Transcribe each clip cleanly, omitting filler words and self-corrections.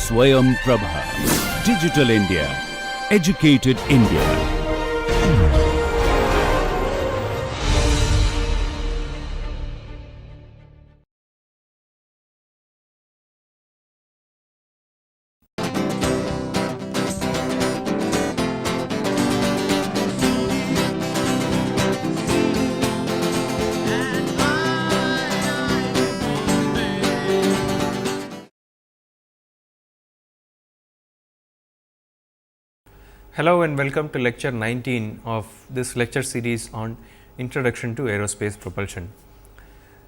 Swayam Prabha. Digital India. Educated India. Hello and welcome to lecture 19 of this lecture series on Introduction to Aerospace Propulsion.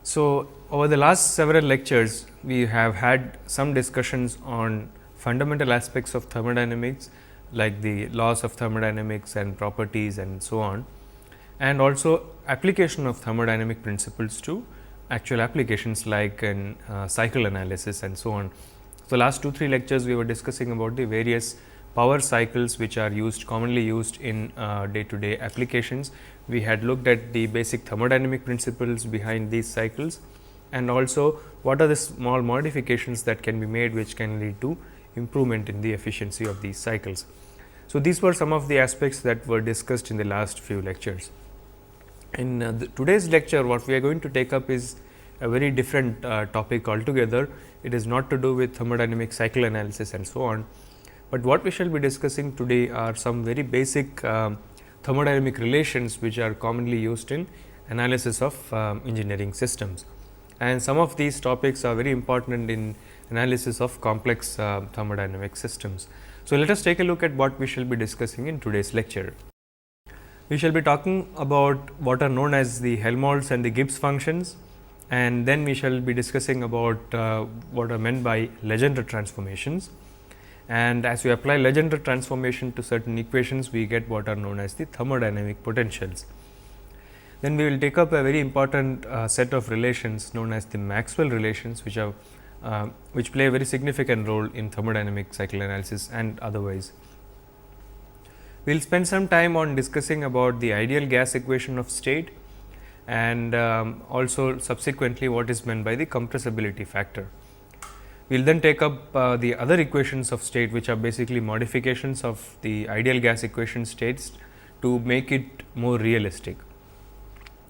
So, over the last several lectures, we have had some discussions on fundamental aspects of thermodynamics like the laws of thermodynamics and properties and so on, and also application of thermodynamic principles to actual applications like in cycle analysis and so on. So, last 2-3 lectures we were discussing about the various power cycles which are commonly used in day to day applications. We had looked at the basic thermodynamic principles behind these cycles and also what are the small modifications that can be made which can lead to improvement in the efficiency of these cycles. So, these were some of the aspects that were discussed in the last few lectures. In today's lecture, what we are going to take up is a very different topic altogether. It is not to do with thermodynamic cycle analysis and so on, but what we shall be discussing today are some very basic thermodynamic relations which are commonly used in analysis of engineering systems, and some of these topics are very important in analysis of complex thermodynamic systems. So, let us take a look at what we shall be discussing in today's lecture. We shall be talking about what are known as the Helmholtz and the Gibbs functions, and then we shall be discussing about what are meant by Legendre transformations. And as we apply Legendre transformation to certain equations, we get what are known as the thermodynamic potentials. Then we will take up a very important set of relations known as the Maxwell relations, which play a very significant role in thermodynamic cycle analysis and otherwise. We will spend some time on discussing about the ideal gas equation of state and also subsequently what is meant by the compressibility factor. We will then take up the other equations of state, which are basically modifications of the ideal gas equation states to make it more realistic.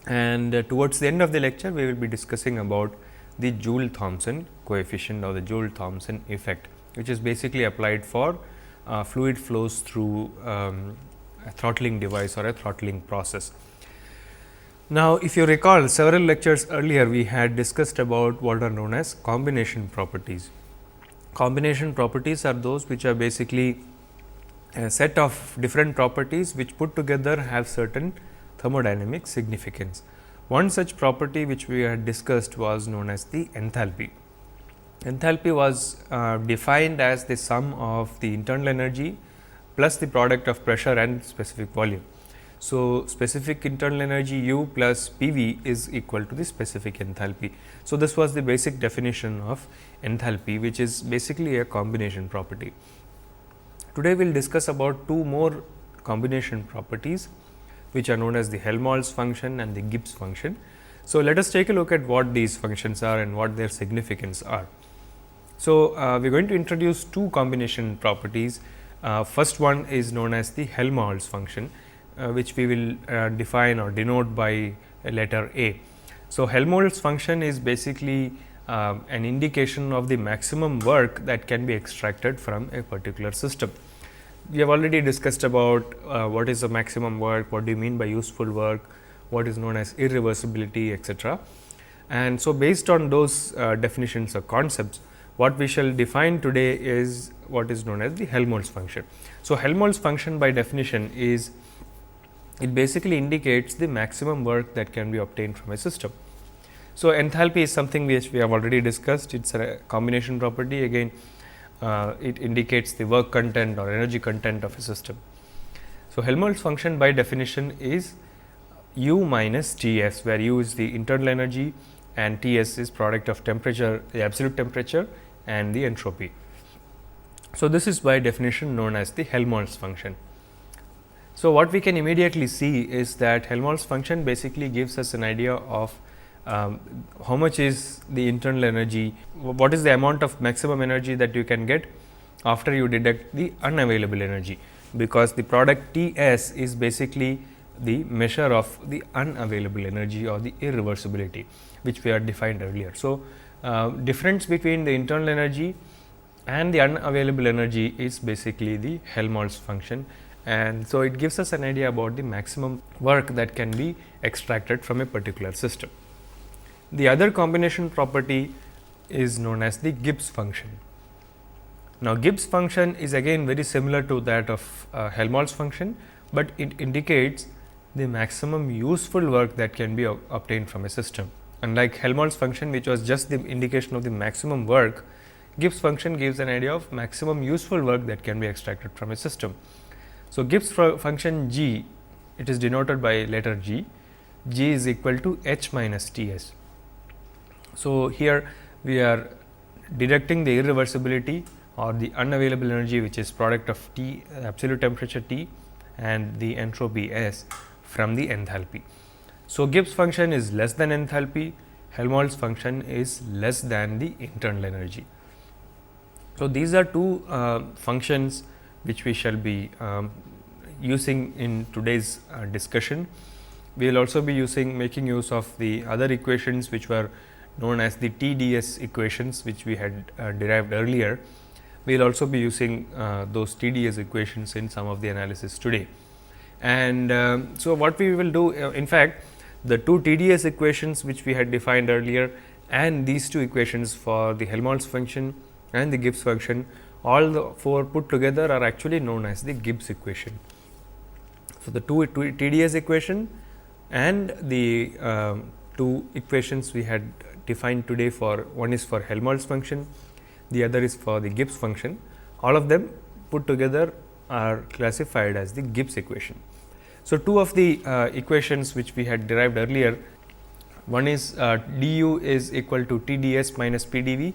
And towards the end of the lecture, we will be discussing about the Joule-Thomson coefficient or the Joule-Thomson effect, which is basically applied for fluid flows through a throttling device or a throttling process. Now, if you recall, several lectures earlier we had discussed about what are known as combination properties. Combination properties are those which are basically a set of different properties which put together have certain thermodynamic significance. One such property which we had discussed was known as the enthalpy. Enthalpy was defined as the sum of the internal energy plus the product of pressure and specific volume. So, specific internal energy U plus PV is equal to the specific enthalpy. So, this was the basic definition of enthalpy, which is basically a combination property. Today, we will discuss about two more combination properties, which are known as the Helmholtz function and the Gibbs function. So, let us take a look at what these functions are and what their significance are. So, we are going to introduce two combination properties. First one is known as the Helmholtz function, which we will define or denote by a letter A. So, Helmholtz function is basically an indication of the maximum work that can be extracted from a particular system. We have already discussed about what is the maximum work, what do you mean by useful work, what is known as irreversibility, etc. And so, based on those definitions or concepts, what we shall define today is what is known as the Helmholtz function. So, Helmholtz function by definition is, it basically indicates the maximum work that can be obtained from a system. So, enthalpy is something which we have already discussed. It is a combination property. Again, it indicates the work content or energy content of a system. So, Helmholtz function by definition is U minus T s, where U is the internal energy and T s is product of temperature, the absolute temperature and the entropy. So, this is by definition known as the Helmholtz function. So, what we can immediately see is that Helmholtz function basically gives us an idea of how much is the internal energy, what is the amount of maximum energy that you can get after you deduct the unavailable energy, because the product T s is basically the measure of the unavailable energy or the irreversibility, which we had defined earlier. So, difference between the internal energy and the unavailable energy is basically the Helmholtz function, and so it gives us an idea about the maximum work that can be extracted from a particular system. The other combination property is known as the Gibbs function. Now, Gibbs function is again very similar to that of Helmholtz function, but it indicates the maximum useful work that can be obtained from a system. Unlike Helmholtz function, which was just the indication of the maximum work, Gibbs function gives an idea of maximum useful work that can be extracted from a system. So, Gibbs function G, it is denoted by letter G. G is equal to H minus T s. So, here we are deducting the irreversibility or the unavailable energy, which is product of T, absolute temperature T, and the entropy S from the enthalpy. So, Gibbs function is less than enthalpy, Helmholtz function is less than the internal energy. So, these are two functions which we shall be using in today's discussion. We will also be making use of the other equations which were known as the TdS equations, which we had derived earlier. We will also be using those TdS equations in some of the analysis today. And so, what we will do, in fact, the two TdS equations which we had defined earlier and these two equations for the Helmholtz function and the Gibbs function, all the four put together are actually known as the Gibbs equation. So, the two TdS equation and the two equations we had defined today, for one is for Helmholtz function, the other is for the Gibbs function, all of them put together are classified as the Gibbs equation. So, two of the equations which we had derived earlier, one is du is equal to TdS minus PdV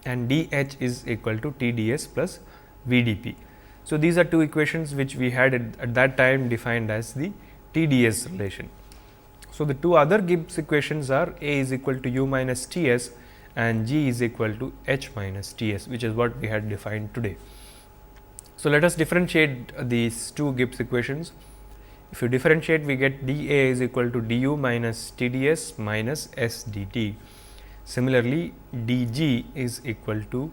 and dH is equal to TdS plus VdP. So, these are two equations which we had at that time defined as the TdS relation. So, the two other Gibbs equations are A is equal to U minus Ts and G is equal to H minus Ts, which is what we had defined today. So, let us differentiate these two Gibbs equations. If you differentiate, we get dA is equal to du minus TdS minus S dt. Similarly, dG is equal to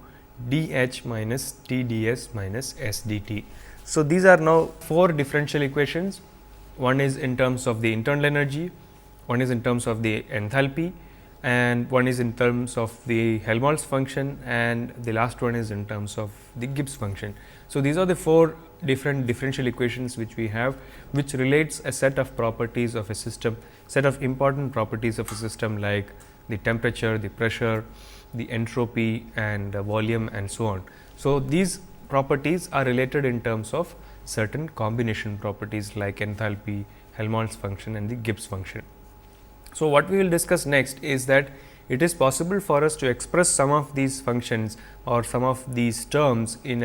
dH minus TdS minus S dt. So, these are now four differential equations. One is in terms of the internal energy, one is in terms of the enthalpy, and one is in terms of the Helmholtz function, and the last one is in terms of the Gibbs function. So, these are the four different differential equations which we have, which relates a set of properties of a system, set of important properties of a system like the temperature, the pressure, the entropy and volume and so on. So, these properties are related in terms of certain combination properties like enthalpy, Helmholtz function and the Gibbs function. So, what we will discuss next is that it is possible for us to express some of these functions or some of these terms in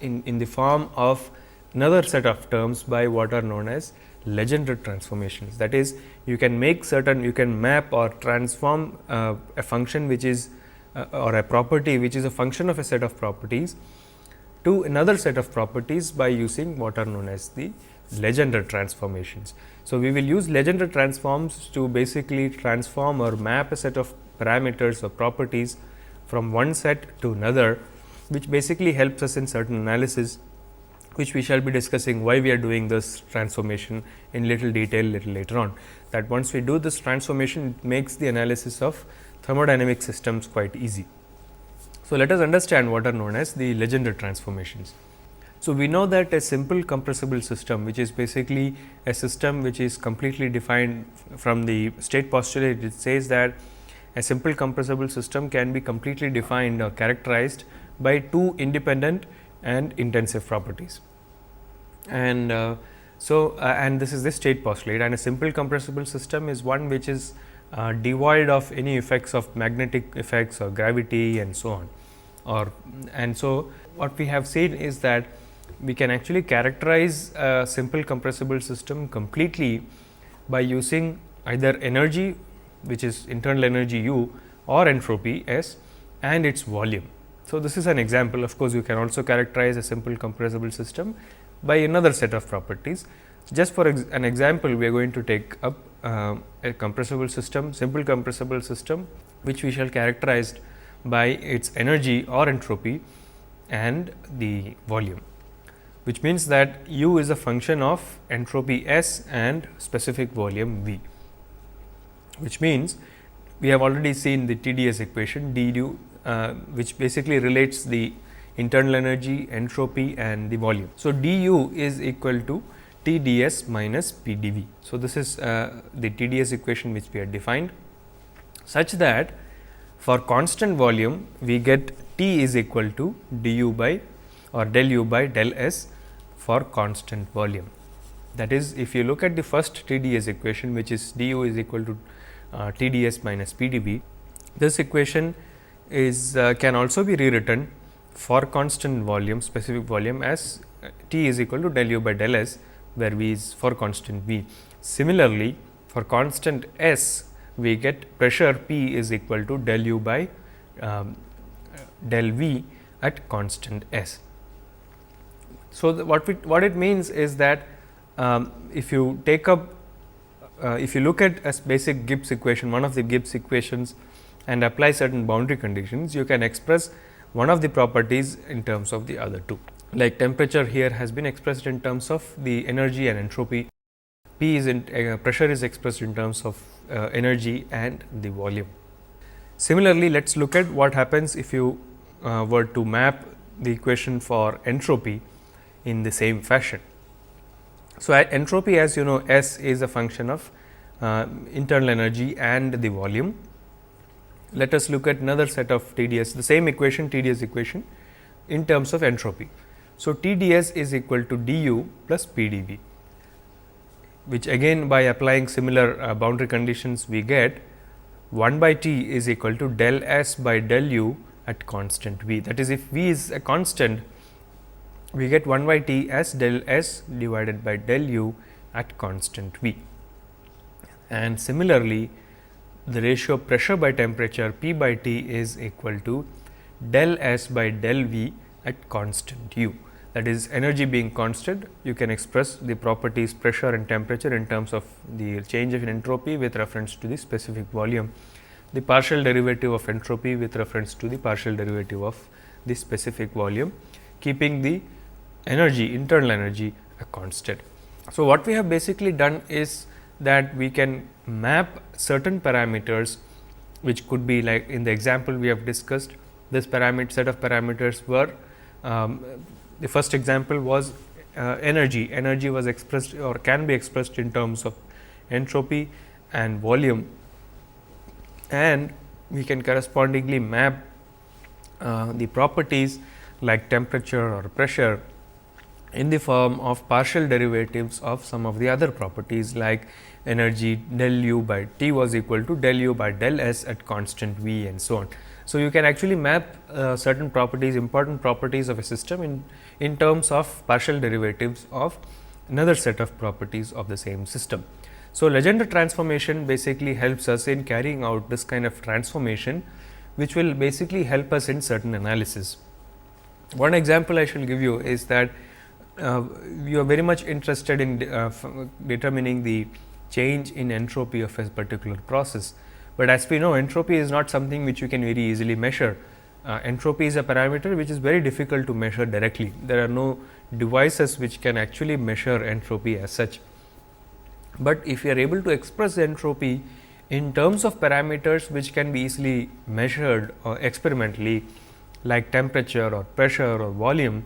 the form of another set of terms by what are known as Legendre transformations. That is, you can map or transform a function which is or a property which is a function of a set of properties to another set of properties by using what are known as the Legendre transformations. So, we will use Legendre transforms to basically transform or map a set of parameters or properties from one set to another, which basically helps us in certain analysis, which we shall be discussing why we are doing this transformation in little detail little later on. That once we do this transformation, it makes the analysis of thermodynamic systems quite easy. So, let us understand what are known as the Legendre transformations. So, we know that a simple compressible system, which is basically a system which is completely defined from the state postulate, it says that a simple compressible system can be completely defined or characterized by two independent and intensive properties. And and this is the state postulate, and a simple compressible system is one which is devoid of any effects of magnetic effects or gravity and so on. And so, what we have seen is that we can actually characterize a simple compressible system completely by using either energy, which is internal energy U, or entropy S, and its volume. So, this is an example. Of course, you can also characterize a simple compressible system by another set of properties. Just for an example, we are going to take up a compressible system, simple compressible system, which we shall characterize by its energy or entropy and the volume, which means that U is a function of entropy S and specific volume V, which means we have already seen the TdS equation du, which basically relates the internal energy, entropy and the volume. So, du is equal to TdS minus PdV. So, this is the TdS equation which we had defined, such that for constant volume we get T is equal to du by or del U by del S for constant volume. That is, if you look at the first TdS equation, which is du is equal to TdS minus PdV, this equation is can also be rewritten for constant volume, specific volume, as T is equal to del U by del S, where V is for constant V. Similarly, for constant S, we get pressure P is equal to del U by del V at constant S. So, what it means is that if you take up if you look at a basic Gibbs equation, one of the Gibbs equations, and apply certain boundary conditions, you can express one of the properties in terms of the other two. Like temperature here has been expressed in terms of the energy and entropy, P is in pressure is expressed in terms of energy and the volume. Similarly, let us look at what happens if you were to map the equation for entropy in the same fashion. So, entropy, as you know, S is a function of internal energy and the volume. Let us look at another set of TdS, the same equation, TdS equation, in terms of entropy. So, TdS is equal to du plus PdV, which again by applying similar boundary conditions we get 1 by T is equal to del S by del U at constant V. That is, if V is a constant, we get 1 by T as del S divided by del U at constant V. And similarly, the ratio of pressure by temperature P by T is equal to del S by del V at constant U. That is, energy being constant, you can express the properties pressure and temperature in terms of the change of entropy with reference to the specific volume, the partial derivative of entropy with reference to the partial derivative of the specific volume, keeping the energy, internal energy, a constant. So, what we have basically done is that we can map certain parameters, which could be like in the example we have discussed. This set of parameters were the first example was energy. Energy was expressed or can be expressed in terms of entropy and volume, and we can correspondingly map the properties like temperature or pressure in the form of partial derivatives of some of the other properties like energy del U by T was equal to del U by del S at constant V and so on. So, you can actually map certain properties, important properties of a system in terms of partial derivatives of another set of properties of the same system. So, Legendre transformation basically helps us in carrying out this kind of transformation, which will basically help us in certain analysis. One example I shall give you is that you are very much interested in determining the change in entropy of a particular process. But as we know, entropy is not something which you can very easily measure. Entropy is a parameter which is very difficult to measure directly. There are no devices which can actually measure entropy as such. But if you are able to express entropy in terms of parameters which can be easily measured or experimentally, like temperature or pressure or volume,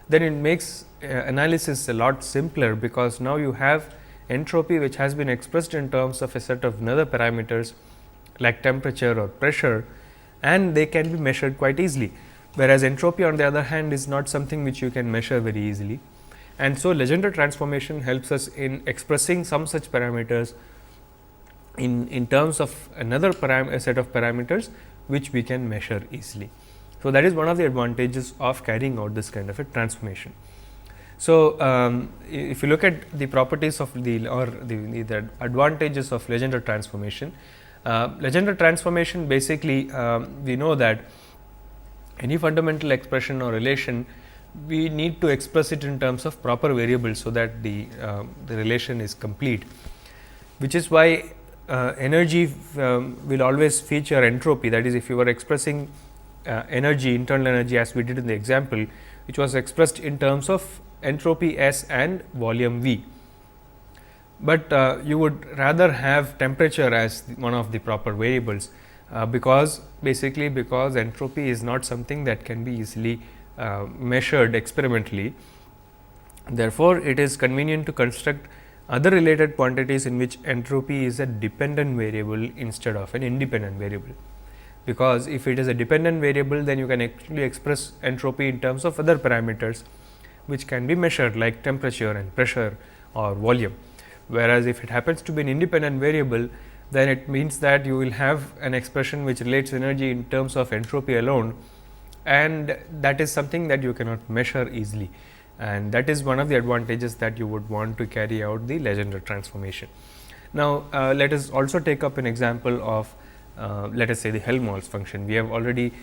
then it makes analysis a lot simpler, because now you have entropy which has been expressed in terms of a set of another parameters like temperature or pressure, and they can be measured quite easily, whereas entropy on the other hand is not something which you can measure very easily. And so, Legendre transformation helps us in expressing some such parameters in terms of another set of parameters which we can measure easily. So, that is one of the advantages of carrying out this kind of a transformation. So, if you look at the properties of the advantages of Legendre transformation, Legendre transformation basically we know that any fundamental expression or relation, we need to express it in terms of proper variables, so that the relation is complete, which is why energy will always feature entropy. That is, if you were expressing energy, internal energy, as we did in the example, which was expressed in terms of entropy S and volume V. But you would rather have temperature as one of the proper variables, because entropy is not something that can be easily measured experimentally. Therefore, it is convenient to construct other related quantities in which entropy is a dependent variable instead of an independent variable. Because if it is a dependent variable, then you can actually express entropy in terms of other parameters which can be measured, like temperature and pressure or volume. Whereas, if it happens to be an independent variable, then it means that you will have an expression which relates energy in terms of entropy alone, and that is something that you cannot measure easily, and that is one of the advantages that you would want to carry out the Legendre transformation. Now, let us also take up an example of let us say the Helmholtz function. We have already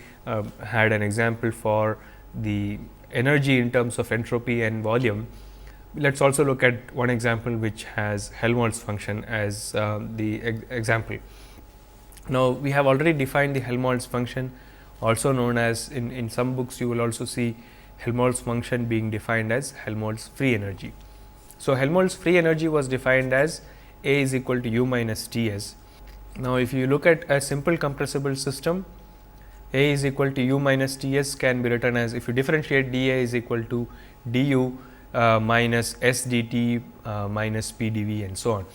had an example for the energy in terms of entropy and volume. Let us also look at one example which has Helmholtz function as the example. Now, we have already defined the Helmholtz function, also known as, in some books you will also see Helmholtz function being defined as Helmholtz free energy. So, Helmholtz free energy was defined as A is equal to U minus T s. Now, if you look at a simple compressible system, A is equal to U minus T s can be written as, if you differentiate d A is equal to d U minus S dt minus P dV and so on.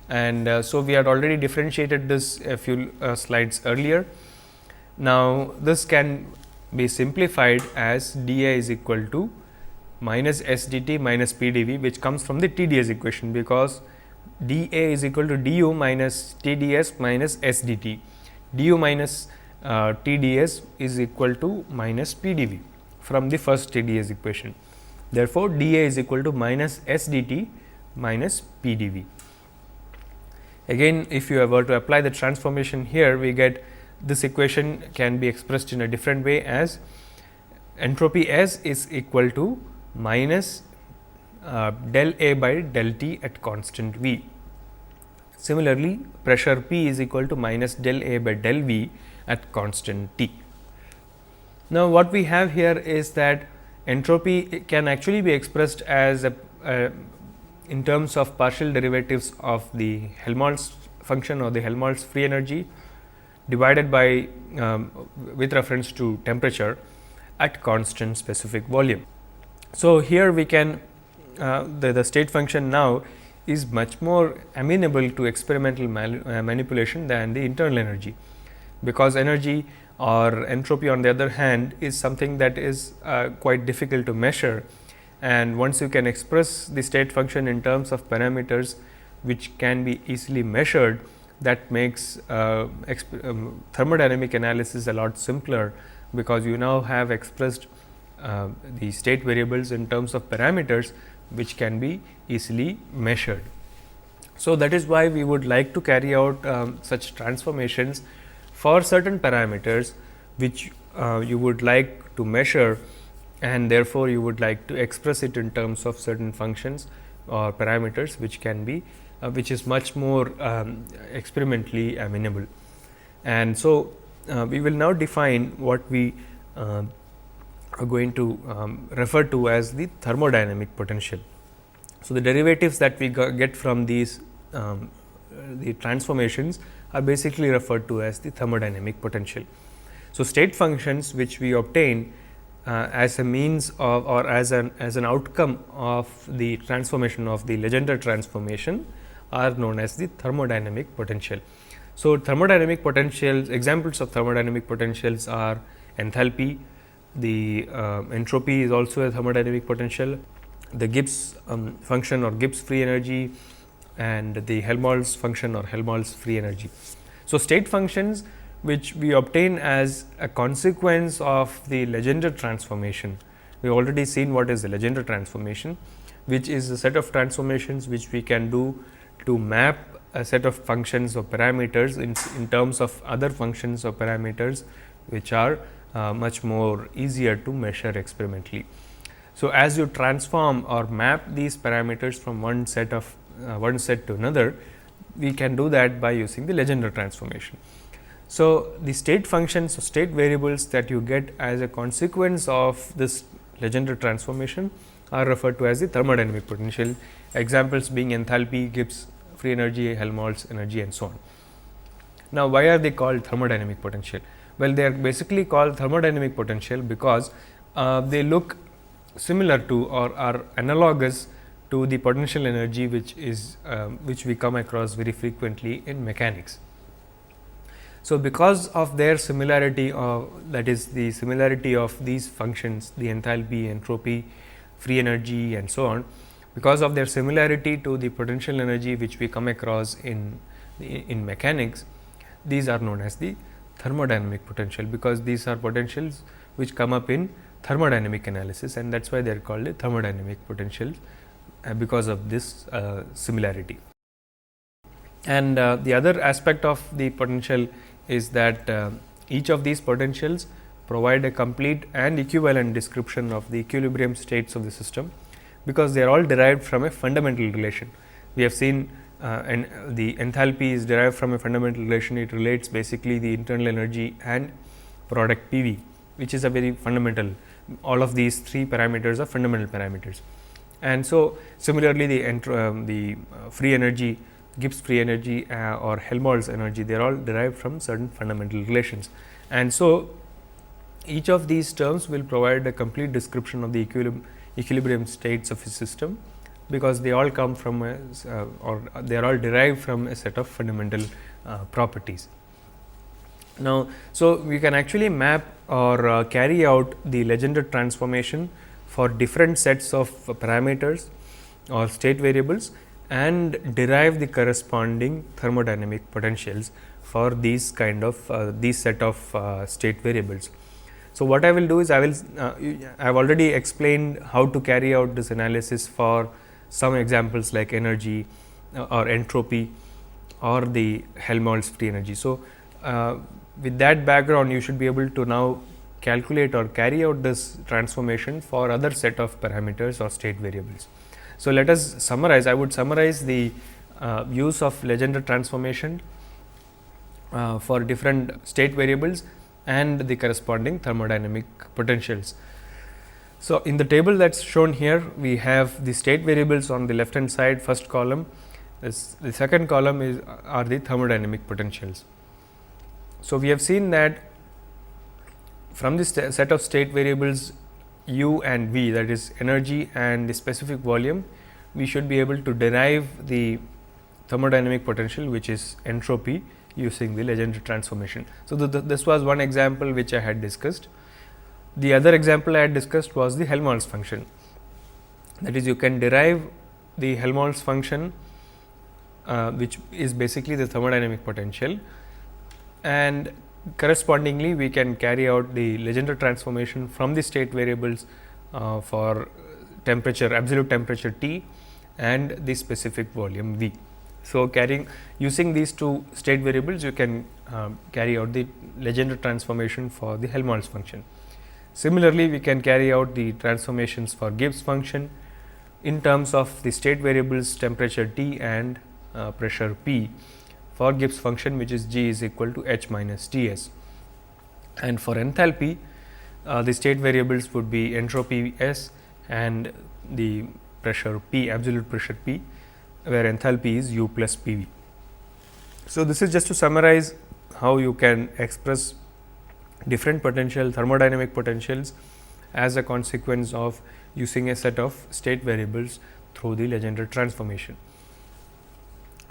And so, we had already differentiated this a few slides earlier. Now, this can be simplified as d A is equal to minus S dt minus P dV, which comes from the TdS equation, because d A is equal to d U minus TdS minus S dt. d U minus TdS is equal to minus P dV from the first TdS equation. Therefore, d A is equal to minus S dt minus P dV. Again, if you were to apply the transformation here, we get this equation can be expressed in a different way as entropy S is equal to minus del A by del T at constant V. Similarly, pressure P is equal to minus del A by del V at constant T. Now, what we have here is that entropy can actually be expressed as in terms of partial derivatives of the Helmholtz function or the Helmholtz free energy divided by with reference to temperature at constant specific volume. So, here we can the state function now is much more amenable to experimental manipulation than the internal energy, because energy or entropy on the other hand is something that is quite difficult to measure, and once you can express the state function in terms of parameters which can be easily measured, that makes thermodynamic analysis a lot simpler, because you now have expressed the state variables in terms of parameters which can be easily measured. So, that is why we would like to carry out such transformations for certain parameters which you would like to measure, and therefore, you would like to express it in terms of certain functions or parameters which can be which is much more experimentally amenable. And so, we will now define what we are going to refer to as the thermodynamic potential. So, the derivatives that we get from these the transformations are basically referred to as the thermodynamic potential. So, state functions which we obtain as a means of or as an outcome of the transformation of the Legendre transformation are known as the thermodynamic potential. So, thermodynamic potentials, examples of thermodynamic potentials are enthalpy, the entropy is also a thermodynamic potential, the Gibbs function or Gibbs free energy, and the Helmholtz function or Helmholtz free energy. So, state functions which we obtain as a consequence of the Legendre transformation. We have already seen what is the Legendre transformation, which is a set of transformations which we can do to map a set of functions or parameters in terms of other functions or parameters which are much more easier to measure experimentally. So, as you transform or map these parameters from one set to another, we can do that by using the Legendre transformation. So, the state functions or state variables that you get as a consequence of this Legendre transformation are referred to as the thermodynamic potential, examples being enthalpy, Gibbs free energy, Helmholtz energy, and so on. Now, why are they called thermodynamic potential? Well, they are basically called thermodynamic potential because they look similar to or are analogous to the potential energy which we come across very frequently in mechanics. So, because of their similarity, that is the similarity of these functions, the enthalpy, entropy, free energy, and so on, because of their similarity to the potential energy which we come across in mechanics, these are known as the thermodynamic potential, because these are potentials which come up in thermodynamic analysis, and that is why they are called a thermodynamic potential because of this similarity. And the other aspect of the potential is that each of these potentials provide a complete and equivalent description of the equilibrium states of the system, because they are all derived from a fundamental relation. We have seen and the enthalpy is derived from a fundamental relation. It relates basically the internal energy and product PV, which is a very fundamental. All of these three parameters are fundamental parameters. And so, similarly the free energy, Gibbs free energy or Helmholtz energy, they are all derived from certain fundamental relations. And so, each of these terms will provide a complete description of the equilibrium states of a system, because they all come from or they are all derived from a set of fundamental properties. Now, so we can actually map or carry out the Legendre transformation for different sets of parameters or state variables and derive the corresponding thermodynamic potentials for these kind of these set of state variables. So, what I will do is I have already explained how to carry out this analysis for some examples like energy or entropy or the Helmholtz free energy. So, with that background, you should be able to now calculate or carry out this transformation for other set of parameters or state variables. So, let us summarize. I would summarize the use of Legendre transformation for different state variables and the corresponding thermodynamic potentials. So, in the table that is shown here, we have the state variables on the left hand side, first column. The second column are the thermodynamic potentials. So, we have seen that from this set of state variables u and v, that is energy and the specific volume, we should be able to derive the thermodynamic potential, which is entropy, using the Legendre transformation. So, this was one example which I had discussed. The other example I had discussed was the Helmholtz function, that is, you can derive the Helmholtz function which is basically the thermodynamic potential, and correspondingly we can carry out the Legendre transformation from the state variables for temperature, absolute temperature T and the specific volume V. So, using these two state variables, you can carry out the Legendre transformation for the Helmholtz function. Similarly, we can carry out the transformations for Gibbs function in terms of the state variables temperature T and pressure P for Gibbs function, which is G is equal to H minus Ts. And for enthalpy, the state variables would be entropy S and the pressure P, absolute pressure P, where enthalpy is U plus PV. So, this is just to summarize how you can express different potential thermodynamic potentials as a consequence of using a set of state variables through the Legendre transformation.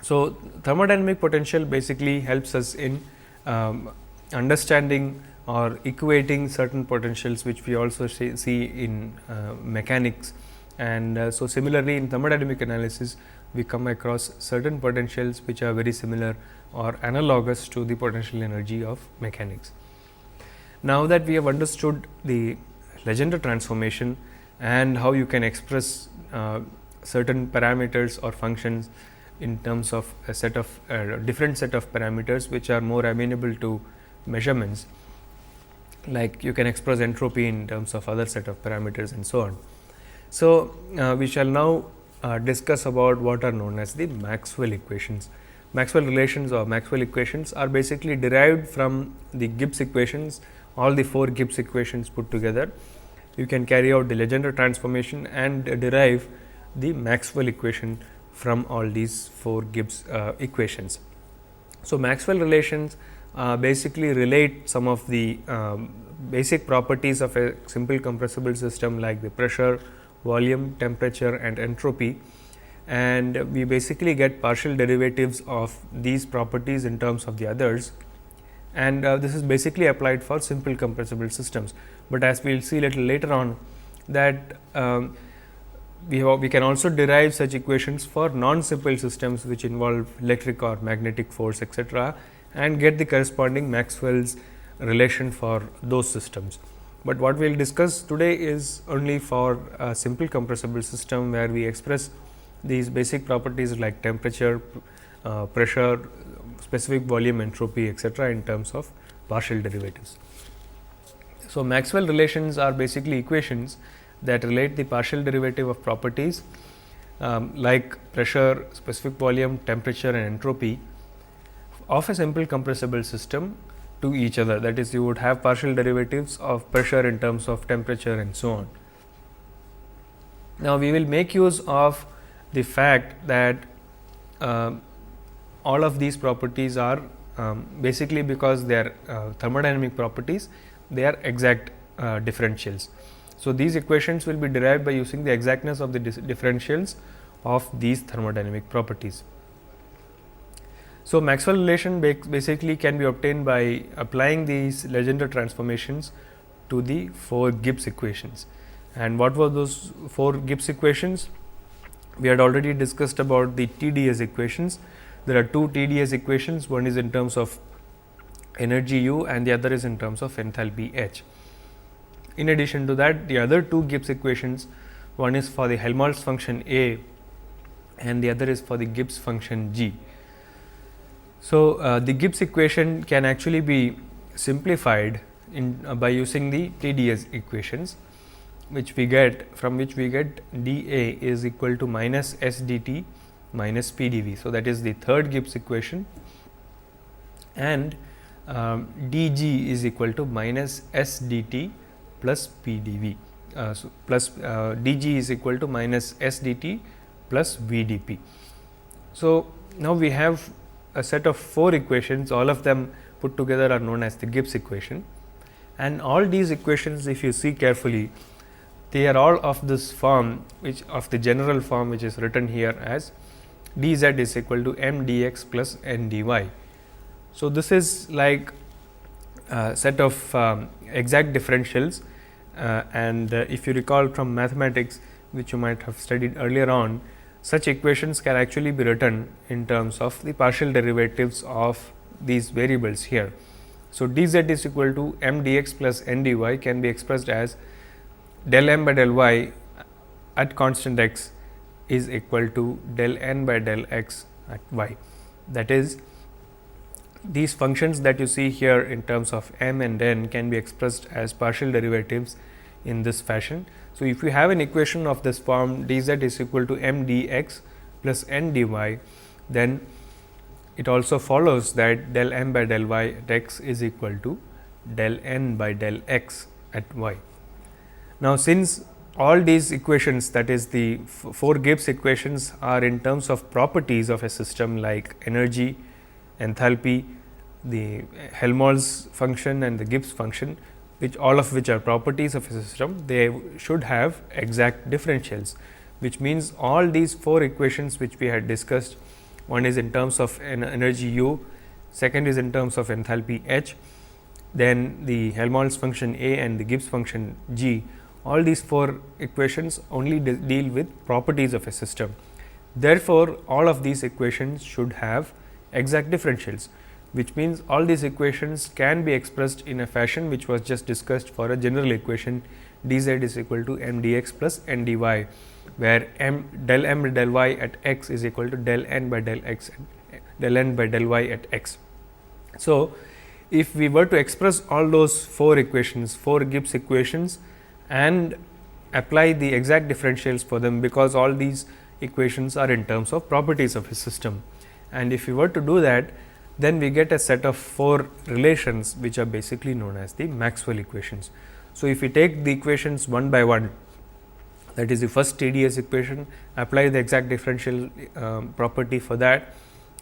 So, thermodynamic potential basically helps us in understanding or equating certain potentials, which we also see in mechanics. And so, similarly in thermodynamic analysis, we come across certain potentials which are very similar or analogous to the potential energy of mechanics. Now that we have understood the Legendre transformation and how you can express certain parameters or functions in terms of a set of different set of parameters which are more amenable to measurements, like you can express entropy in terms of other set of parameters and so on. So, we shall now discuss about what are known as the Maxwell equations. Maxwell relations or Maxwell equations are basically derived from the Gibbs equations, all the 4 Gibbs equations put together. You can carry out the Legendre transformation and derive the Maxwell equation from all these 4 Gibbs equations. So, Maxwell relations basically relate some of the basic properties of a simple compressible system like the pressure, volume, temperature and entropy, and we basically get partial derivatives of these properties in terms of the others, and this is basically applied for simple compressible systems. But as we will see little later on that we can also derive such equations for non-simple systems which involve electric or magnetic force etc., and get the corresponding Maxwell's relation for those systems. But what we will discuss today is only for a simple compressible system, where we express these basic properties like temperature, pressure, specific volume, entropy etc., in terms of partial derivatives. So, Maxwell relations are basically equations that relate the partial derivative of properties like pressure, specific volume, temperature and entropy of a simple compressible system to each other. That is, you would have partial derivatives of pressure in terms of temperature and so on. Now, we will make use of the fact that all of these properties are basically, because they are thermodynamic properties, they are exact differentials. So, these equations will be derived by using the exactness of the differentials of these thermodynamic properties. So, Maxwell relation basically can be obtained by applying these Legendre transformations to the 4 Gibbs equations. And what were those 4 Gibbs equations? We had already discussed about the TdS equations. There are 2 TdS equations, one is in terms of energy U and the other is in terms of enthalpy H. In addition to that, the other 2 Gibbs equations, one is for the Helmholtz function A and the other is for the Gibbs function G. So, the Gibbs equation can actually be simplified by using the TdS equations, which we get dA is equal to minus S dt minus P dV. So, that is the third Gibbs equation, and dG is equal to minus S dt plus P dV. Plus dG is equal to minus S dt plus V dP. So, now we have a set of 4 equations, all of them put together are known as the Gibbs equation, and all these equations, if you see carefully, they are all of this form, which of the general form, which is written here as dz is equal to m dx plus n dy. So, this is like a set of exact differentials, and if you recall from mathematics, which you might have studied earlier on, such equations can actually be written in terms of the partial derivatives of these variables here. So, dz is equal to m dx plus n dy can be expressed as del m by del y at constant x is equal to del n by del x at y. That is, these functions that you see here in terms of m and n can be expressed as partial derivatives in this fashion. So, if you have an equation of this form dz is equal to m dx plus n dy, then it also follows that del m by del y at x is equal to del n by del x at y. Now, since all these equations, that is the 4 Gibbs equations, are in terms of properties of a system like energy, enthalpy, the Helmholtz function and the Gibbs function, which all of which are properties of a system, they should have exact differentials, which means all these 4 equations which we had discussed, one is in terms of energy U, second is in terms of enthalpy H, then the Helmholtz function A and the Gibbs function G, all these 4 equations only deal with properties of a system. Therefore, all of these equations should have exact differentials, which means all these equations can be expressed in a fashion which was just discussed for a general equation dz is equal to m dx plus n dy, where del m by del y at x is equal to del n by del x and del n by del y at x. So, if we were to express all those 4 equations, 4 Gibbs equations, and apply the exact differentials for them, because all these equations are in terms of properties of a system. And if we were to do that, then we get a set of 4 relations which are basically known as the Maxwell equations. So, if we take the equations one by one, that is the first TdS equation, apply the exact differential property for that,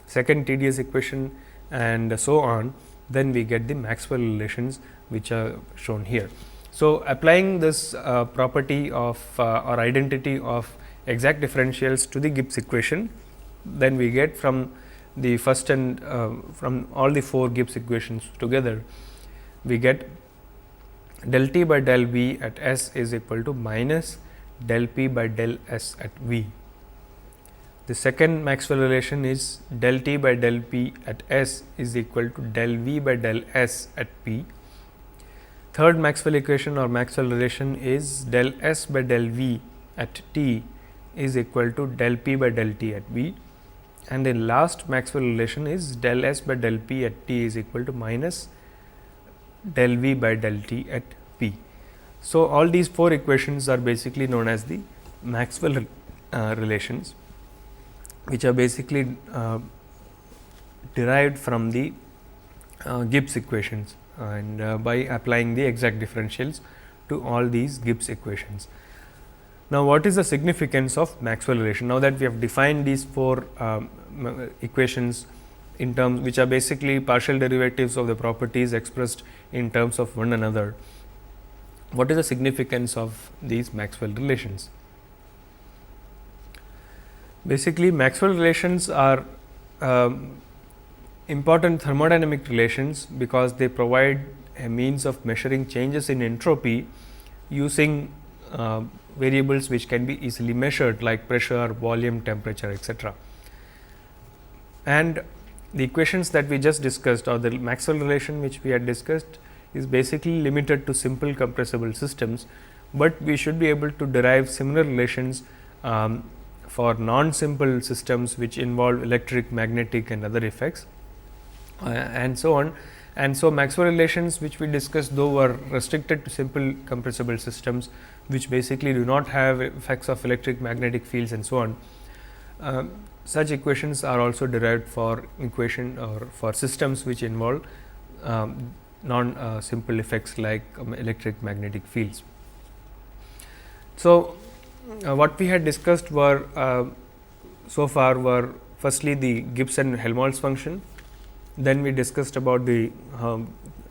second TdS equation, and so on, then we get the Maxwell relations which are shown here. So, applying this property of or identity of exact differentials to the Gibbs equation, then we get from the first and from all the 4 Gibbs equations together, we get del T by del V at S is equal to minus del P by del S at V. The second Maxwell relation is del T by del P at S is equal to del V by del S at P. Third Maxwell equation or Maxwell relation is del S by del V at T is equal to del P by del T at V. And the last Maxwell relation is del S by del P at T is equal to minus del V by del T at P. So, all these 4 equations are basically known as the Maxwell relations, which are basically derived from the Gibbs equations, and by applying the exact differentials to all these Gibbs equations. Now, what is the significance of Maxwell relation? Now that we have defined these 4 equations in terms which are basically partial derivatives of the properties expressed in terms of one another, what is the significance of these Maxwell relations? Basically, Maxwell relations are important thermodynamic relations, because they provide a means of measuring changes in entropy using variables which can be easily measured, like pressure, volume, temperature, etc. And the equations that we just discussed, or the Maxwell relation which we had discussed, is basically limited to simple compressible systems, but we should be able to derive similar relations for non-simple systems which involve electric, magnetic and other effects, and so on. And so, Maxwell relations which we discussed, though, were restricted to simple compressible systems which basically do not have effects of electric, magnetic fields and so on. Such equations are also derived for equation or for systems which involve non simple effects like electric, magnetic fields. So, what we had discussed were so far were firstly the Gibbs and Helmholtz function. Then we discussed about the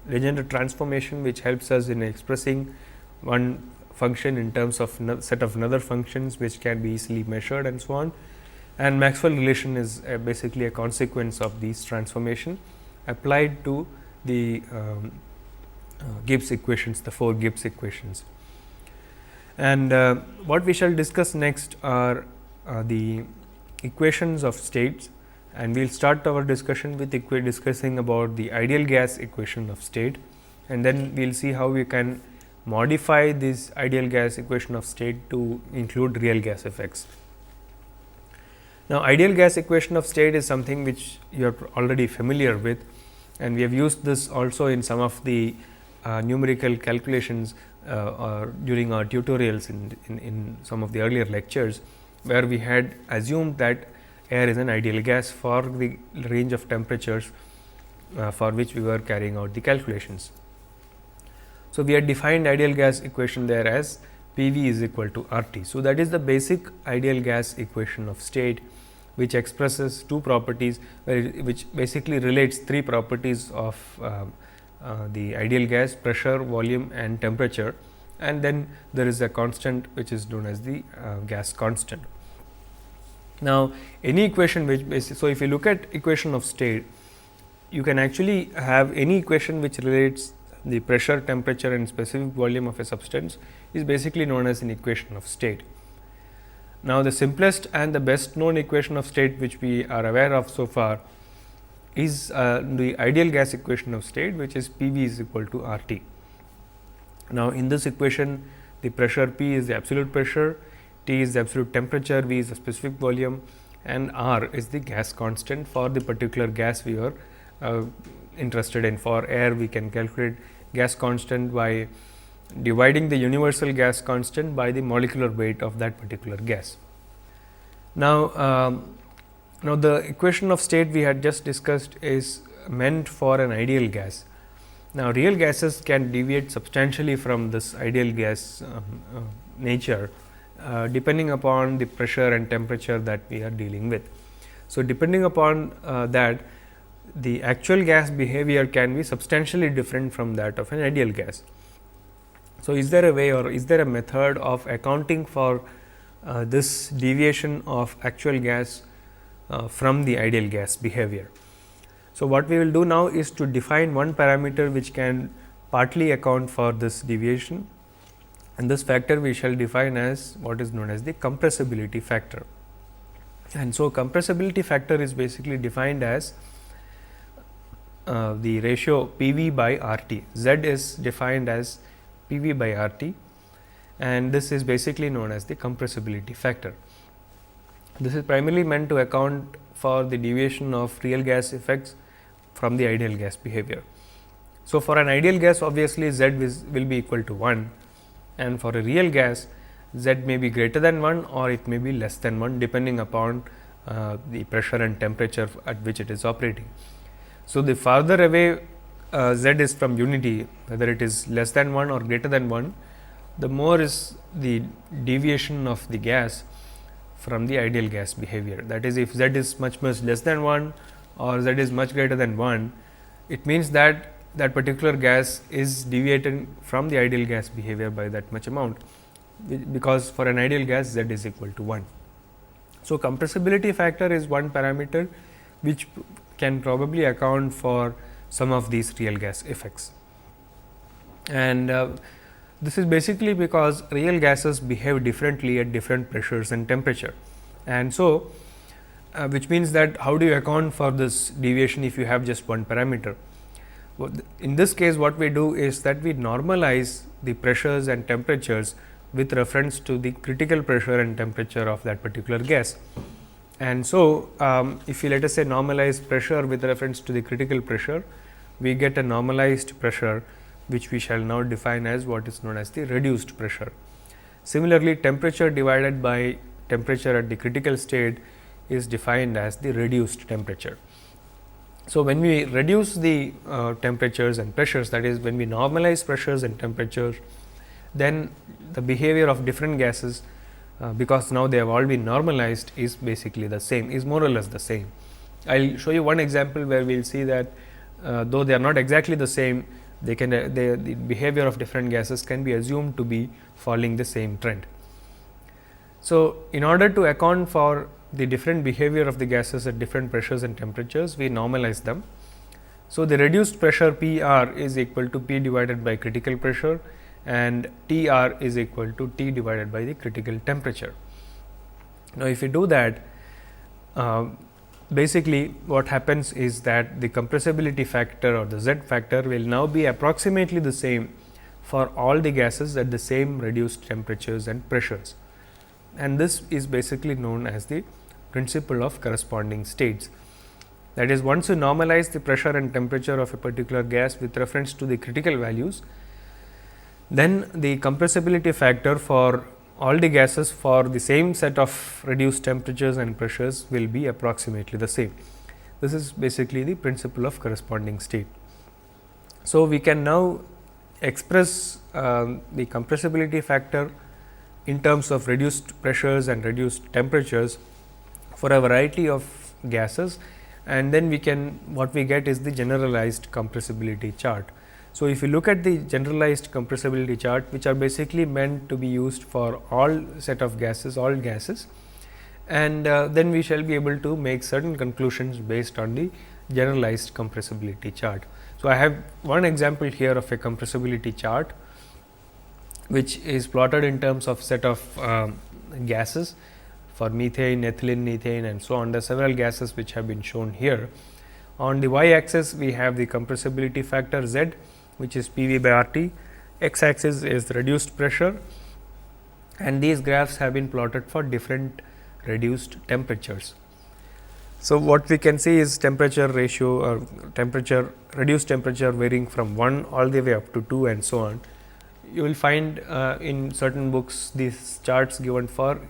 Legendre transformation, which helps us in expressing one function in terms of set of another functions which can be easily measured and so on. And Maxwell relation is basically a consequence of these transformation applied to the Gibbs equations, the 4 Gibbs equations. And what we shall discuss next are the equations of states, and we will start our discussion with discussing about the ideal gas equation of state, and then we will see how we can modify this ideal gas equation of state to include real gas effects. Now, ideal gas equation of state is something which you are already familiar with, and we have used this also in some of the numerical calculations or during our tutorials in some of the earlier lectures, where we had assumed that air is an ideal gas for the range of temperatures for which we were carrying out the calculations. So, we had defined ideal gas equation there as P v is equal to R T. So, that is the basic ideal gas equation of state, which expresses 2 properties, which basically relates 3 properties of the ideal gas: pressure, volume and temperature, and then there is a constant which is known as the gas constant. Now, any equation which so if you look at equation of state, you can actually have any equation which relates the pressure, temperature and specific volume of a substance is basically known as an equation of state. Now, the simplest and the best known equation of state which we are aware of so far is the ideal gas equation of state, which is P v is equal to R T. Now, in this equation, the pressure P is the absolute pressure, T is the absolute temperature, V is the specific volume and R is the gas constant for the particular gas we are interested in. For air, we can calculate gas constant by dividing the universal gas constant by the molecular weight of that particular gas. Now, the equation of state we had just discussed is meant for an ideal gas. Now, real gases can deviate substantially from this ideal gas nature, depending upon the pressure and temperature that we are dealing with. So, depending upon that, the actual gas behavior can be substantially different from that of an ideal gas. So, is there a way or is there a method of accounting for this deviation of actual gas from the ideal gas behavior? So, what we will do now is to define one parameter which can partly account for this deviation, and this factor we shall define as what is known as the compressibility factor. And so, compressibility factor is basically defined as the ratio P v by R T. Z is defined as P v by R T, and this is basically known as the compressibility factor. This is primarily meant to account for the deviation of real gas effects from the ideal gas behavior. So, for an ideal gas, obviously Z will be equal to 1, and for a real gas Z may be greater than 1 or it may be less than 1, depending upon the pressure and temperature at which it is operating. So, the farther away Z is from unity, whether it is less than 1 or greater than 1, the more is the deviation of the gas from the ideal gas behavior. That is, if Z is much less than 1 or Z is much greater than 1, it means that that particular gas is deviating from the ideal gas behavior by that much amount, because for an ideal gas Z is equal to 1. So, compressibility factor is one parameter which can probably account for some of these real gas effects, and this is basically because real gases behave differently at different pressures and temperature. And so, which means that how do you account for this deviation if you have just one parameter? In this case, what we do is that we normalize the pressures and temperatures with reference to the critical pressure and temperature of that particular gas. And so, if we let us say normalize pressure with reference to the critical pressure, we get a normalized pressure, which we shall now define as what is known as the reduced pressure. Similarly, temperature divided by temperature at the critical state is defined as the reduced temperature. So, when we reduce the temperatures and pressures, that is, when we normalize pressures and temperatures, then the behavior of different gases, because now they have all been normalized, is basically the same, is more or less the same. I will show you one example where we will see that though they are not exactly the same, the behavior of different gases can be assumed to be following the same trend. So, in order to account for the different behavior of the gases at different pressures and temperatures, we normalize them. So, the reduced pressure P r is equal to P divided by critical pressure, and T r is equal to T divided by the critical temperature. Now, if you do that, basically what happens is that the compressibility factor or the Z factor will now be approximately the same for all the gases at the same reduced temperatures and pressures, and this is basically known as the principle of corresponding states. That is, once you normalize the pressure and temperature of a particular gas with reference to the critical values, then the compressibility factor for all the gases for the same set of reduced temperatures and pressures will be approximately the same. This is basically the principle of corresponding state. So, we can now express the compressibility factor in terms of reduced pressures and reduced temperatures for a variety of gases, and then we can, what we get is the generalized compressibility chart. So, if you look at the generalized compressibility chart, which are basically meant to be used for all set of gases, all gases, and then we shall be able to make certain conclusions based on the generalized compressibility chart. So, I have one example here of a compressibility chart, which is plotted in terms of set of gases for methane, ethylene, ethane, and so on. There are several gases which have been shown here. On the y axis, we have the compressibility factor Z, which is P v by R T. X axis is reduced pressure, and these graphs have been plotted for different reduced temperatures. So, what we can see is temperature ratio or reduced temperature varying from 1 all the way up to 2 and so on. You will find in certain books these charts given for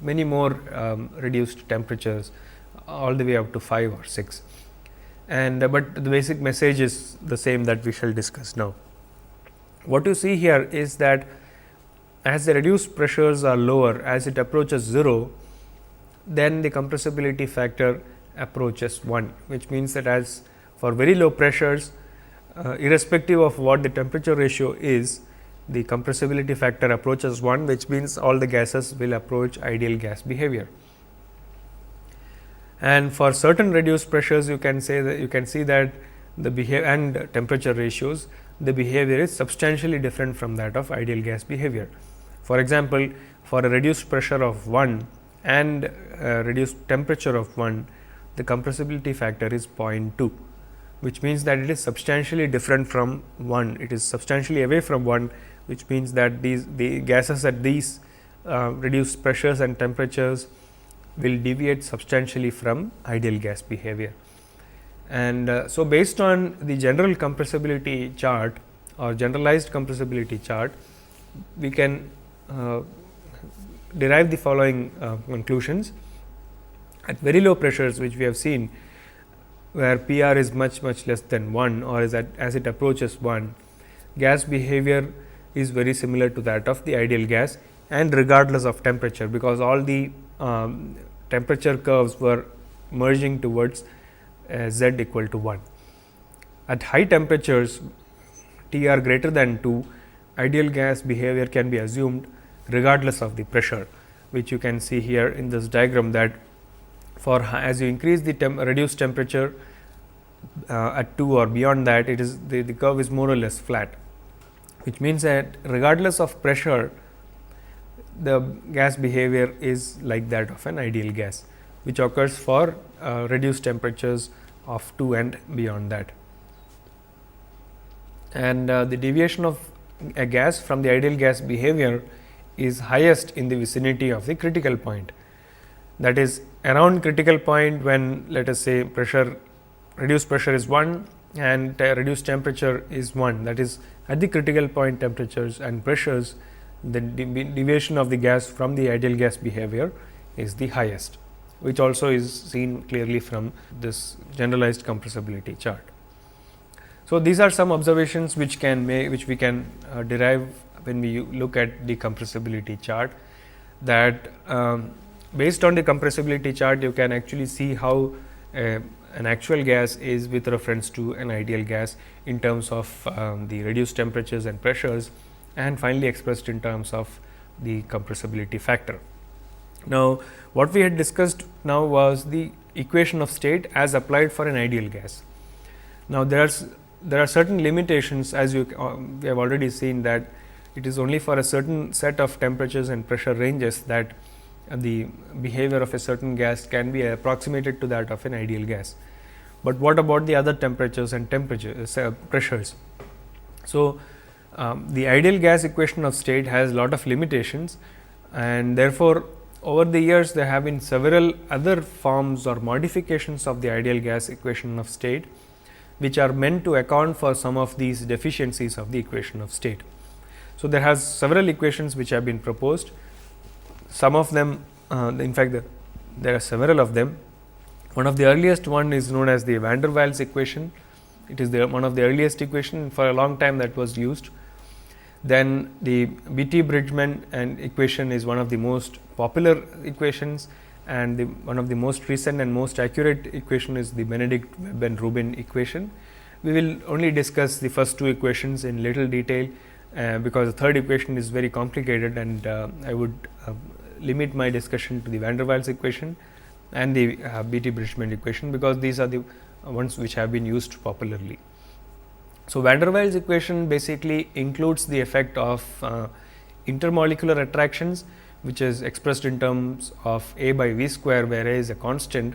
many more reduced temperatures all the way up to 5 or 6, and but the basic message is the same that we shall discuss now. What you see here is that as the reduced pressures are lower, as it approaches 0, then the compressibility factor approaches 1, which means that as for very low pressures, irrespective of what the temperature ratio is, the compressibility factor approaches 1, which means all the gases will approach ideal gas behavior. And for certain reduced pressures, you can say that you can see that the behavior and temperature ratios, the behavior is substantially different from that of ideal gas behavior. For example, for a reduced pressure of 1 and reduced temperature of 1, the compressibility factor is 0.2, which means that it is substantially different from 1. It is substantially away from 1, which means that the gases at these reduced pressures and temperatures will deviate substantially from ideal gas behavior. And so, based on the general compressibility chart or generalized compressibility chart, we can derive the following conclusions. At very low pressures, which we have seen, where PR is much less than 1 or is as it approaches 1, gas behavior is very similar to that of the ideal gas, and regardless of temperature, because all the temperature curves were merging towards Z equal to 1. At high temperatures, TR greater than 2, ideal gas behavior can be assumed regardless of the pressure, which you can see here in this diagram, that for as you increase the reduced temperature at 2 or beyond that, it is the curve is more or less flat, which means that regardless of pressure, the gas behavior is like that of an ideal gas, which occurs for reduced temperatures of 2 and beyond that. And the deviation of a gas from the ideal gas behavior is highest in the vicinity of the critical point. That is, around critical point, when let us say reduced pressure is 1 and reduced temperature is 1, that is at the critical point temperatures and pressures, the deviation of the gas from the ideal gas behavior is the highest, which also is seen clearly from this generalized compressibility chart. So, these are some observations which we can derive when we look at the compressibility chart, that based on the compressibility chart, you can actually see how an actual gas is with reference to an ideal gas in terms of the reduced temperatures and pressures, and finally expressed in terms of the compressibility factor. Now, what we had discussed now was the equation of state as applied for an ideal gas. Now, there are certain limitations, as we have already seen, that it is only for a certain set of temperatures and pressure ranges that the behavior of a certain gas can be approximated to that of an ideal gas. But what about the other temperatures and pressures? So, the ideal gas equation of state has a lot of limitations, and therefore, over the years there have been several other forms or modifications of the ideal gas equation of state, which are meant to account for some of these deficiencies of the equation of state. So, there has several equations which have been proposed. Some of them, in fact, there are several of them. One of the earliest one is known as the van der Waals equation. It is one of the earliest equation. For a long time that was used. Then the Beatty-Bridgman and equation is one of the most popular equations, and one of the most recent and most accurate equation is the Benedict Webb and Rubin equation. We will only discuss the first two equations in little detail, because the third equation is very complicated, and I would limit my discussion to the van der Waals equation and the Beatty-Bridgman equation, because these are the ones which have been used popularly. So, van der Waals equation basically includes the effect of intermolecular attractions, which is expressed in terms of A by V square, where A is a constant,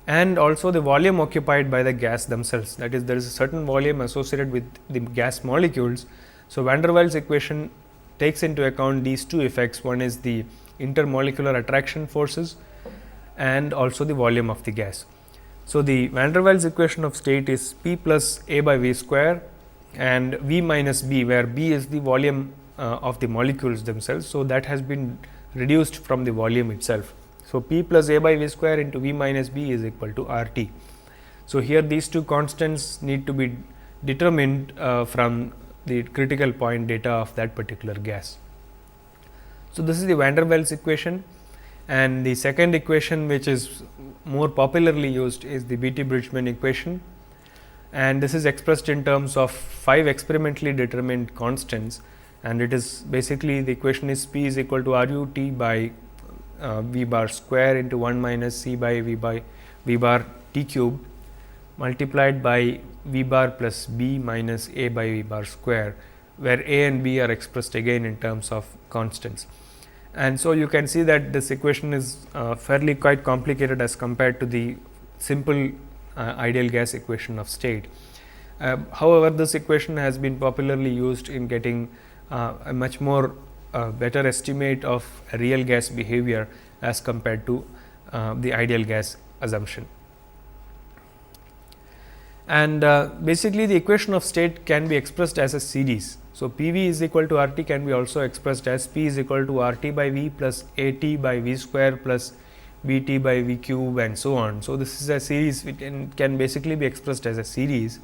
and also the volume occupied by the gas themselves. That is, there is a certain volume associated with the gas molecules. So, van der Waals equation takes into account these two effects. One is the intermolecular attraction forces, and also the volume of the gas. So, the van der Waals equation of state is P plus A by V square and V minus B, where B is the volume of the molecules themselves. So, that has been reduced from the volume itself. So, P plus A by V square into V minus B is equal to R T. So, here these two constants need to be determined from the critical point data of that particular gas. So, this is the van der Waals equation, and the second equation, which is more popularly used, is the Beatty-Bridgman equation, and this is expressed in terms of 5 experimentally determined constants, and it is basically the equation is P is equal to R u T by V bar square into 1 minus C by V bar T cube multiplied by V bar plus B minus A by V bar square, where A and B are expressed again in terms of constants. And so, you can see that this equation is fairly quite complicated as compared to the simple ideal gas equation of state. However, this equation has been popularly used in getting a much more better estimate of real gas behavior as compared to the ideal gas assumption. And basically, the equation of state can be expressed as a series. So, P v is equal to R t can be also expressed as P is equal to R t by V plus A t by V square plus B t by V cube and so on. So, this is a series which can basically be expressed as a series,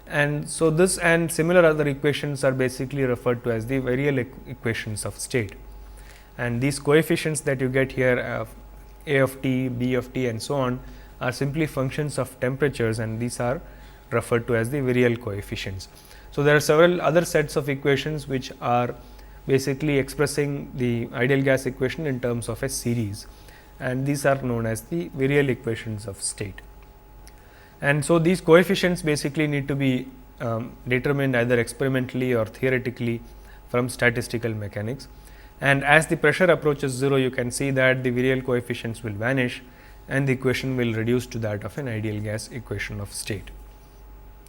and so this and similar other equations are basically referred to as the real equations of state, and these coefficients that you get here A of t, B of t and so on are simply functions of temperatures, and these are referred to as the virial coefficients. So, there are several other sets of equations which are basically expressing the ideal gas equation in terms of a series, and these are known as the virial equations of state. And so, these coefficients basically need to be determined either experimentally or theoretically from statistical mechanics, and as the pressure approaches 0, you can see that the virial coefficients will vanish and the equation will reduce to that of an ideal gas equation of state.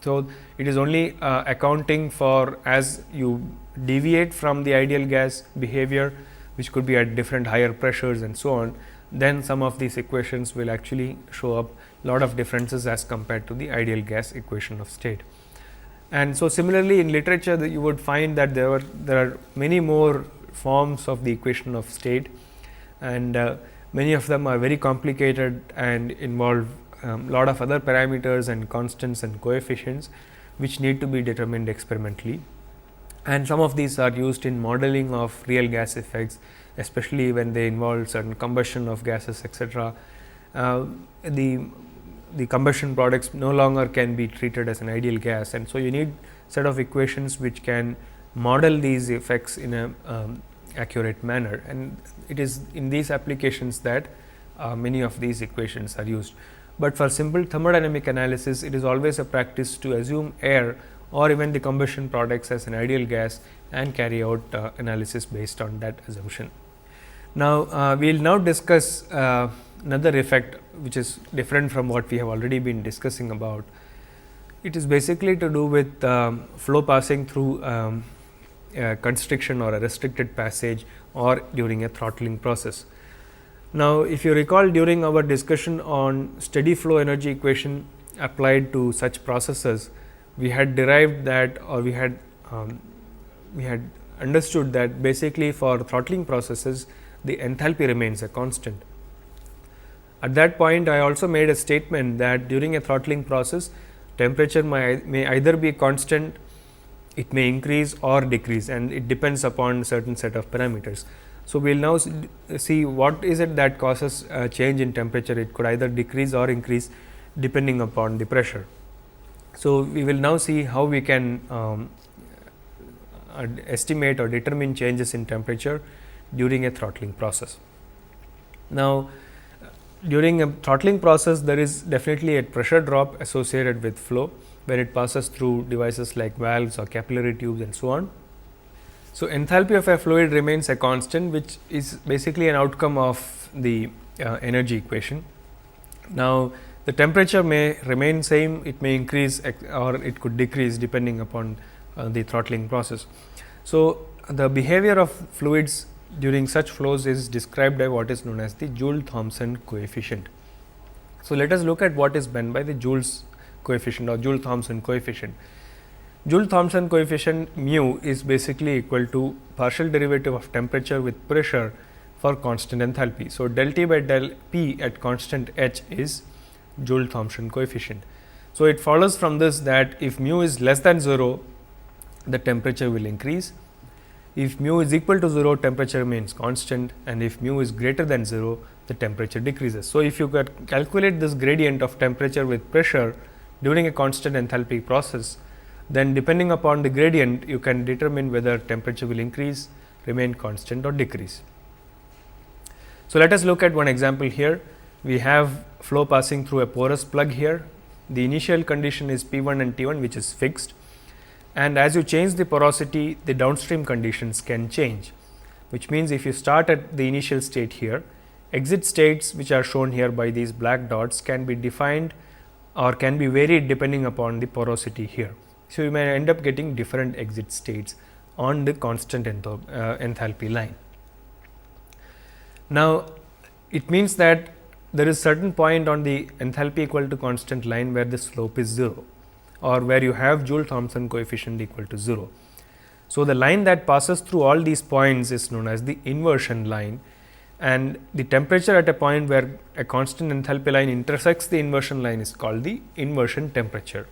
So, it is only accounting for as you deviate from the ideal gas behavior, which could be at different higher pressures and so on, then some of these equations will actually show up lot of differences as compared to the ideal gas equation of state. And so, similarly in literature you would find that there are many more forms of the equation of state, and many of them are very complicated and involve lot of other parameters and constants and coefficients which need to be determined experimentally, and some of these are used in modeling of real gas effects, especially when they involve certain combustion of gases, etc. The combustion products no longer can be treated as an ideal gas, and so you need set of equations which can model these effects in a accurate manner, and it is in these applications that many of these equations are used. But for simple thermodynamic analysis, it is always a practice to assume air or even the combustion products as an ideal gas and carry out analysis based on that assumption. Now, we will now discuss another effect which is different from what we have already been discussing about. It is basically to do with flow passing through a constriction or a restricted passage or during a throttling process. Now, if you recall, during our discussion on steady flow energy equation applied to such processes, we had derived that, or we had understood that basically for throttling processes the enthalpy remains a constant. At that point, I also made a statement that during a throttling process, temperature may either be constant, it may increase or decrease, and it depends upon certain set of parameters. So, we will now see what is it that causes a change in temperature. It could either decrease or increase depending upon the pressure. So, we will now see how we can estimate or determine changes in temperature during a throttling process. Now, during a throttling process, there is definitely a pressure drop associated with flow, where it passes through devices like valves or capillary tubes and so on. So, enthalpy of a fluid remains a constant, which is basically an outcome of the energy equation. Now, the temperature may remain same, it may increase or it could decrease depending upon the throttling process. So, the behavior of fluids during such flows is described by what is known as the Joule-Thomson coefficient. So, let us look at what is meant by the Joule's coefficient or Joule-Thomson coefficient. Joule-Thomson coefficient mu is basically equal to partial derivative of temperature with pressure for constant enthalpy. So, del T by del P at constant H is Joule-Thomson coefficient. So, it follows from this that if mu is less than 0, the temperature will increase. If mu is equal to 0, temperature remains constant, and if mu is greater than 0, the temperature decreases. So, if you calculate this gradient of temperature with pressure during a constant enthalpy process, then depending upon the gradient you can determine whether temperature will increase, remain constant or decrease. So, let us look at one example here. We have flow passing through a porous plug here. The initial condition is P1 and T1, which is fixed, and as you change the porosity, the downstream conditions can change, which means if you start at the initial state here, exit states which are shown here by these black dots can be defined or can be varied depending upon the porosity here. So, you may end up getting different exit states on the constant enthalpy line. Now, it means that there is certain point on the enthalpy equal to constant line where the slope is 0 or where you have Joule-Thomson coefficient equal to 0. So, the line that passes through all these points is known as the inversion line, and the temperature at a point where a constant enthalpy line intersects the inversion line is called the inversion temperature.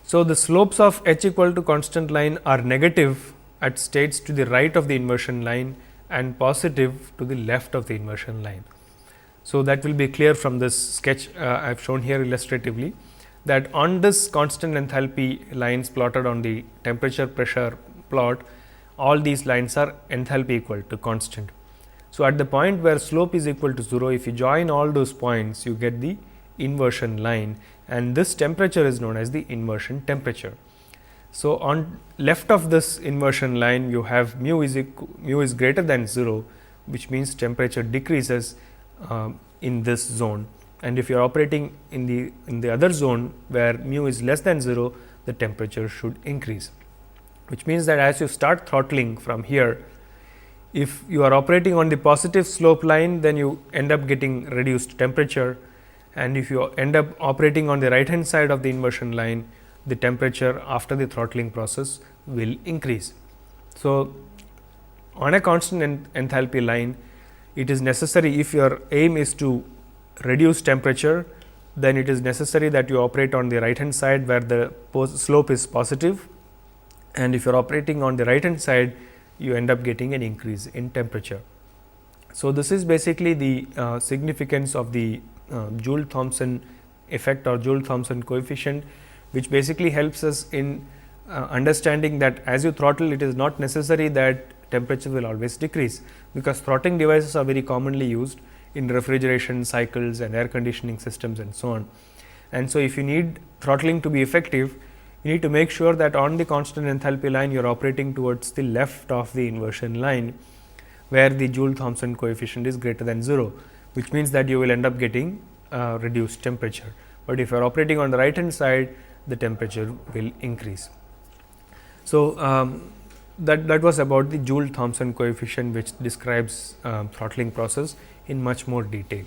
So, the slopes of H equal to constant line are negative at states to the right of the inversion line and positive to the left of the inversion line. So, that will be clear from this sketch I have shown here illustratively, that on this constant enthalpy lines plotted on the temperature pressure plot, all these lines are enthalpy equal to constant. So, at the point where slope is equal to 0, if you join all those points, you get the inversion line, and this temperature is known as the inversion temperature. So, on left of this inversion line, you have mu is greater than 0, which means temperature decreases in this zone, and if you are operating in the other zone where mu is less than 0, the temperature should increase, which means that as you start throttling from here, if you are operating on the positive slope line, then you end up getting reduced temperature, and if you end up operating on the right hand side of the inversion line, the temperature after the throttling process will increase. So, on a constant enthalpy line, it is necessary, if your aim is to reduce temperature, then it is necessary that you operate on the right hand side where the slope is positive, and if you are operating on the right hand side, you end up getting an increase in temperature. So, this is basically the significance of the Joule-Thomson effect or Joule-Thomson coefficient, which basically helps us in understanding that as you throttle, it is not necessary that temperature will always decrease, because throttling devices are very commonly used in refrigeration cycles and air conditioning systems and so on. And so, if you need throttling to be effective, you need to make sure that on the constant enthalpy line, you are operating towards the left of the inversion line, where the Joule-Thomson coefficient is greater than 0, which means that you will end up getting reduced temperature. But if you are operating on the right hand side, the temperature will increase. So, that was about the Joule-Thomson coefficient, which describes throttling process in much more detail.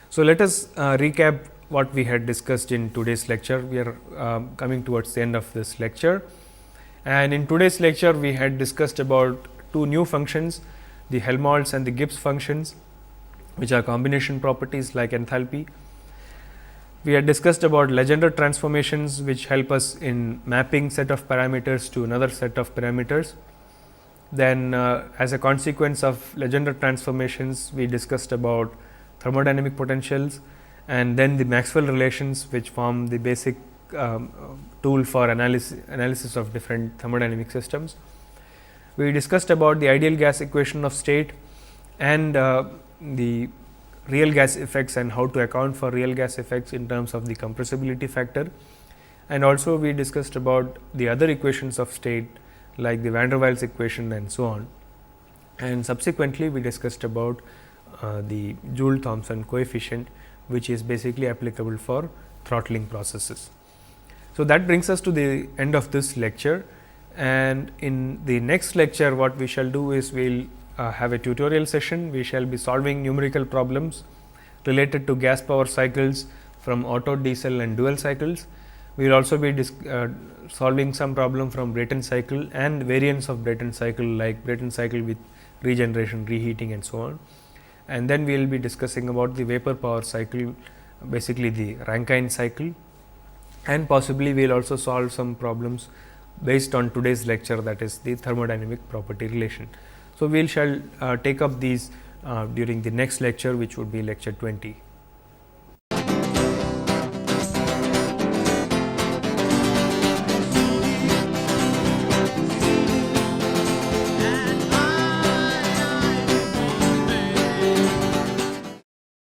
So, let us recap what we had discussed in today's lecture. We are coming towards the end of this lecture, and in today's lecture we had discussed about two new functions, the Helmholtz and the Gibbs functions, which are combination properties like enthalpy. We had discussed about Legendre transformations, which help us in mapping set of parameters to another set of parameters. Then as a consequence of Legendre transformations, we discussed about thermodynamic potentials, and then the Maxwell relations, which form the basic tool for analysis of different thermodynamic systems. We discussed about the ideal gas equation of state and the real gas effects and how to account for real gas effects in terms of the compressibility factor, and also we discussed about the other equations of state like the van der Waals equation and so on, and subsequently we discussed about the Joule-Thomson coefficient, which is basically applicable for throttling processes. So, that brings us to the end of this lecture, and in the next lecture what we shall do is we will have a tutorial session. We shall be solving numerical problems related to gas power cycles from Otto, diesel and dual cycles. We will also be solving some problem from Brayton cycle and variants of Brayton cycle, like Brayton cycle with regeneration, reheating and so on. And then we will be discussing about the vapor power cycle, basically the Rankine cycle, and possibly we will also solve some problems based on today's lecture, that is the thermodynamic property relation. So, we shall take up these during the next lecture, which would be lecture 20.